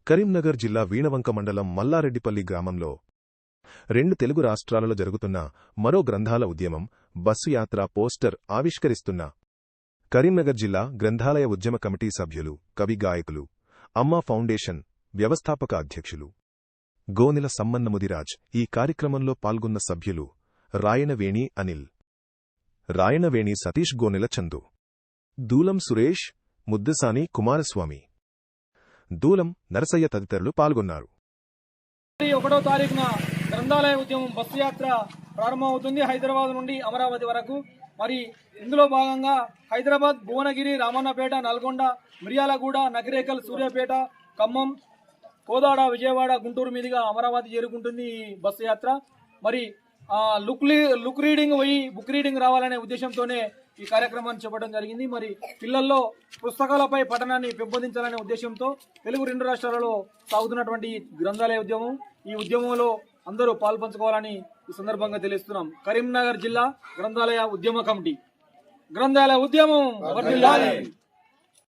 కరీంనగర్ జిల్లా వీణవంక మండలం మల్లారెడ్డిపల్లి గ్రామంలో 2 తెలుగు రాష్ట్రాలలో జరుగుతున్న మరో గ్రంథాల ఉద్యమం బస్సు యాత్ర పోస్టర్ ఆవిష్కరిస్తున్న కరీంనగర్ జిల్లా గ్రంథాలయ ఉద్యమ కమిటీ సభ్యులు, కవి గాయకులు, అమ్మా ఫౌండేషన్ వ్యవస్థాపక అధ్యక్షులు గోనెల సమ్మన్నముదిరాజ్. ఈ కార్యక్రమంలో పాల్గొన్న సభ్యులు రాయనవేణి అనిల్, రాయనవేణి సతీష్, గోనెల చందు, దూలం సురేష్, ముద్దసాని కుమారస్వామి, దూలం నరసయ్య తదితరులు పాల్గొన్నారు. 1వ తారీఖున గ్రంథాలయ ఉద్యమం బస్సు యాత్ర ప్రారంభమవుతుంది హైదరాబాద్ నుండి అమరావతి వరకు. మరి ఇందులో భాగంగా హైదరాబాద్, భువనగిరి, రామన్నపేట, నల్గొండ, మిర్యాలగూడ, నకిరేకల్, సూర్యాపేట, ఖమ్మం, కోదాడ, విజయవాడ, గుంటూరు మీదుగా అమరావతి చేరుకుంటుంది ఈ బస్సు యాత్ర. మరి లుక్ రీడింగ్ పోయి బుక్ రీడింగ్ రావాలనే ఉద్దేశంతోనే ఈ కార్యక్రమాన్ని చేపట్టడం జరిగింది. మరి పిల్లల్లో పుస్తకాలపై పఠనాన్ని పెంపొందించాలనే ఉద్దేశంతో తెలుగు 2 రాష్ట్రాలలో సాగుతున్నటువంటి ఈ గ్రంథాలయ ఉద్యమం, ఈ ఉద్యమంలో అందరూ పాల్పంచుకోవాలని ఈ సందర్భంగా తెలుస్తున్నాం. కరీంనగర్ జిల్లా గ్రంథాలయ ఉద్యమ కమిటీ. గ్రంథాలయ ఉద్యమం వర్ధిల్లాలి.